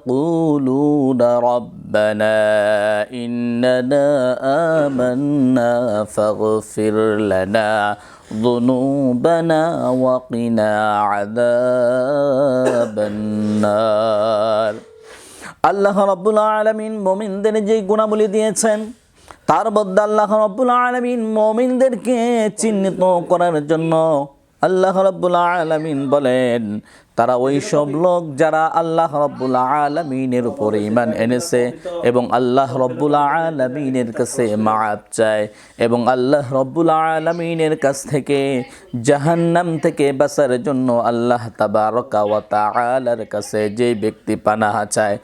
يقولون ربنا إننا آمنا فاغفر لنا ذنوبنا وقنا عذاب النار। আল্লাহ রাব্বুল আলামিন মুমিনদের যে গুণাবলী দিয়েছেন তার মধ্যে আল্লাহ রাব্বুল আলামিন মুমিনদেরকে চিহ্নিত করার জন্য আল্লাহ রাব্বুল আলামিন বলেন তারা ওই সব লোক যারা আল্লাহ রাব্বুল আলামিনের উপরে ঈমান এনেছে এবং আল্লাহ রাব্বুল আলামিনের কাছে মাআফ চায় এবং আল্লাহ রাব্বুল আলামিনের কাছ থেকে জাহান্নাম থেকে বাঁচার জন্য আল্লাহ তাবারকা ওয়া তাআলার কাছে যে ব্যক্তি পানাহ চায়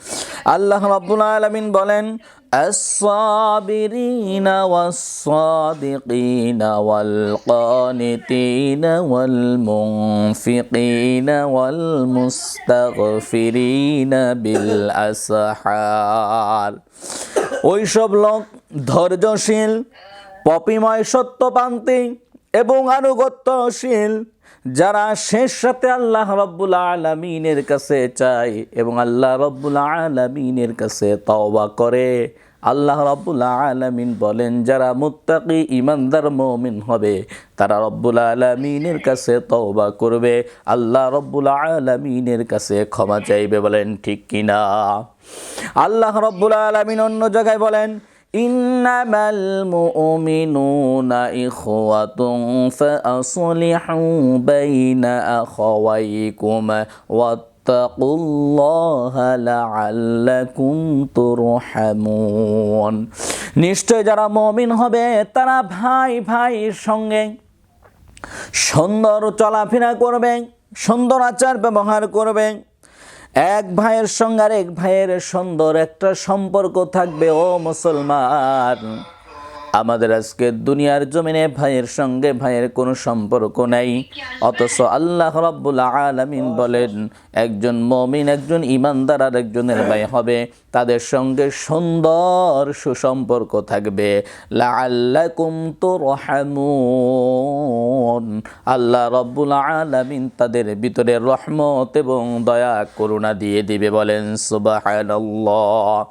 আল্লাহ রাব্বুল আলামিন বলেন الصابرين والصادقين والقانتين والمنفقين والمستغفرين بالأسحار ওই সব লোক ধৈর্যশীল পপিময় সত্যবান্তি এবং আনুগত্যশীল যারা শেষ সাথে আল্লাহ রাব্বুল আলামিনের কাছে চায় এবং আল্লাহ রাব্বুল আলামিনের কাছে তওবা করে। আল্লাহ রাব্বুল আলামিন বলেন যারা মুত্তাকি ঈমানদার মুমিন হবে তারা রাব্বুল আলামিনের কাছে তওবা করবে, আল্লাহ রাব্বুল আলামিনের কাছে ক্ষমা চাইবে। বলেন ঠিক কিনা? আল্লাহ রাব্বুল আলামিন অন্য জায়গায় বলেন ইন্নামাল মুমিনুনা ইখওয়াতুন ফাআসলিহু বাইনা আখাওয়াইকুম ওয়াত্তাকুল্লাহা লাআল্লাকুম তুরহামুন। নিশ্চয় যারা মুমিন হবে তারা ভাই ভাইয়ের সঙ্গে সুন্দর চলাফেরা করবে, সুন্দর আচার ব্যবহার করবে। এক ভাইয়ের সঙ্গে আরেক ভাইয়ের সুন্দর একটা সম্পর্ক থাকবে। ও মুসলমান, আমাদের আজকে দুনিয়ার জমিনে ভাইয়ের সঙ্গে ভাইয়ের কোনো সম্পর্ক নাই, অথচ আল্লাহ রাব্বুল আলামিন বলেন একজন মুমিন একজন ঈমানদার আর একজনের ভাই হবে, তাদের সঙ্গে সুন্দর সুসম্পর্ক থাকবে। লাআল্লাকুম তুরহামুন, আল্লাহ রাব্বুল আলামিন তাদের ভিতরে রহমত এবং দয়া করুণা দিয়ে দিবে। বলেন সুবহানাল্লাহ।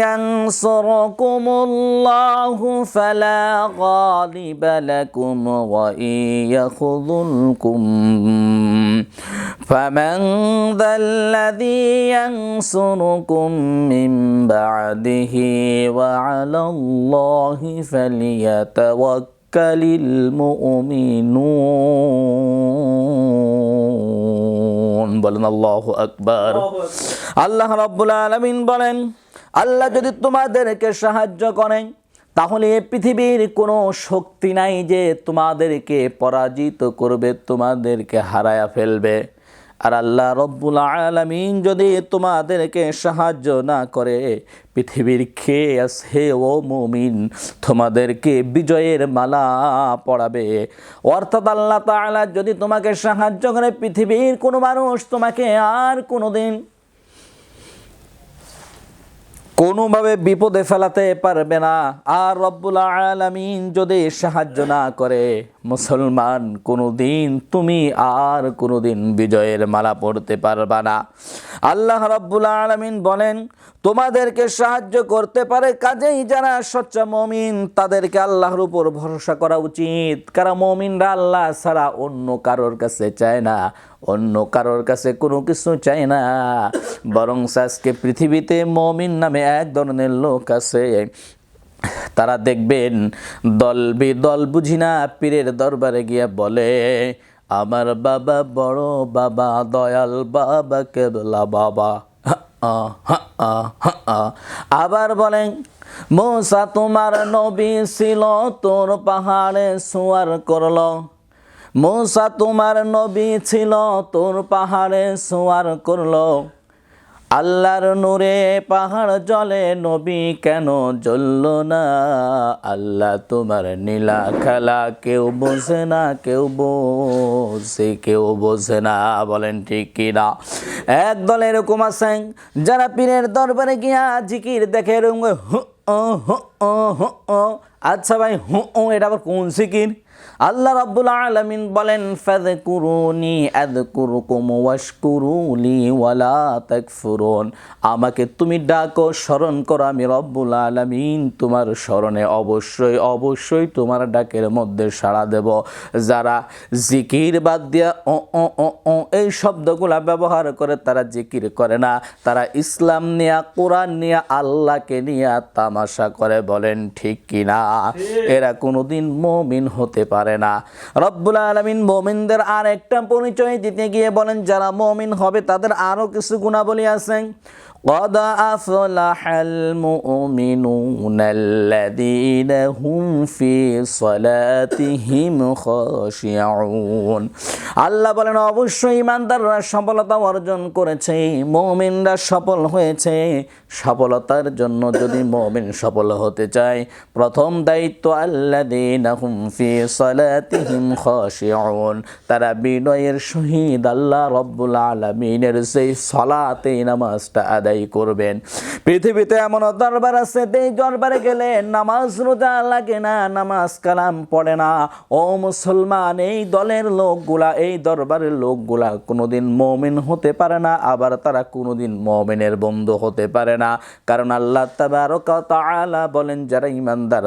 ينصركم الله فلا غالب لكم وإن يخذلكم فمن ذا الذي ينصركم من بعده وعلى الله فليتوكل المؤمنون। বলেন আল্লাহু আকবার। আল্লাহ রাব্বুল আলামিন বলেন আল্লাহ যদি তোমাদেরকে সাহায্য করেন তাহলে পৃথিবীর কোনো শক্তি নাই যে তোমাদেরকে পরাজিত করবে, তোমাদেরকে হারায়া ফেলবে। আর আল্লাহ রাব্বুল আলামিন যদি তোমাদেরকে সাহায্য না করে পৃথিবীর কে আছে ও মুমিন তোমাদেরকে বিজয়ের মালা পরাবে। অর্থাৎ আল্লাহ তাআলা যদি তোমাকে সাহায্য করে পৃথিবীর কোনো মানুষ তোমাকে আর কোনোদিন কোনোভাবে বিপদে ফেলাতে পারবে না। আর রব্বুল আলামিন যদি সাহায্য না করে মুসলমান কোনোদিন তুমি আর কোনোদিন বিজয়ের মালা পড়তে পারবা না। আল্লাহ রাব্বুল আলামিন বলেন তোমাদেরকে সাহায্য করতে পারে, কাজেই যারা সচ্চা মুমিন তাদেরকে আল্লাহর উপর ভরসা করা উচিত। কারণ মুমিনরা আল্লাহ ছাড়া অন্য কারোর কাছে চায় না, অন্য কারোর কাছে কোনো কিছু চায় না। বরং আজকে পৃথিবীতে মুমিন নামে এক ধরনের লোক আছে, তারা দেখবেন দল বিদল বুঝি না পীরের দরবারে গিয়ে বলে আমার বাবা বড় বাবা দয়াল বাবা কেবলা বাবা। আবার বলেন মুসা তোমার নবী ছিল তোর পাহাড়ে সোয়ার করলো, মুসা তোমার নবী ছিল তোর পাহাড়ে সোয়ার করলো। আল্লাহর নূরে পাহাড় জ্বলে নবী কেন জ্বলল না? আল্লাহ তোমার নীলা খেলা কেউ বোঝে না, কেউ বোঝে কেউ বোঝে না। বলেন ঠিক কিনা? একদল এরকম আছেন যারা পীরের দরবারে গিয়া জিকির দেখে এরকম আচ্ছা ভাই এটা আবার কোন জিকির? আল্লাহ রাব্বুল আলামিন বলেন ফাযকুরুনি আযকুরুকুম ওয়াশকুরুলি ওয়ালা তাকফুরুন, আমাকে তুমি ডাকো, স্মরণ করো, আমি রব্বুল আলামিন তোমার স্মরণে অবশ্যই অবশ্যই তোমার ডাকের মধ্যে সাড়া দেব। যারা জিকির বাদ দিয়া এই শব্দগুলা ব্যবহার করে তারা জিকির করে না, তারা ইসলাম নিয়ে, কোরআন নিয়ে, আল্লাহকে নিয়ে তামাশা করে, বলেন ঠিক কিনা? এরা কোনোদিন মুমিন হতে পারে না। রব্বুল আলামিন মুমিনদের আর একটা পরিচয় দিতে গিয়ে বলেন যারা মুমিন হবে তাদের আরো কিছু গুণাবলী আছে। قد أفلح المؤمنون الذين هم في صلاتهم خاشعون। আল্লাহ বলেন অবশ্যই ইমানদাররা সফলতা অর্জন করেছে, মুমিনরা সফল হয়েছে। সফলতার জন্য যদি মুমিন সফল হতে চায়, প্রথম দায়িত্ব আল্লাযীনা হুম ফি সালাতিহিম খাশিউন, তারা বিনয়ের সহিত আল্লাহ রাব্বুল আলামিনের সেই সালাতে নামাজটা আদায় করবেন। পৃথিবীতে এমন দরবার আছে, এই দরবারে গেলে নামাজ রোজা লাগে না, নামাজ কালাম পড়ে না। ও মুসলমান, এই দলের লোকগুলা, এই দরবারের লোকগুলা কোনোদিন মুমিন হতে পারে না, আবার তারা কোনোদিন মুমিনের বন্ধু হতে পারে না। কারণ আল্লাহ তাবারক ওয়া তাআলা বলেন যারা ঈমানদার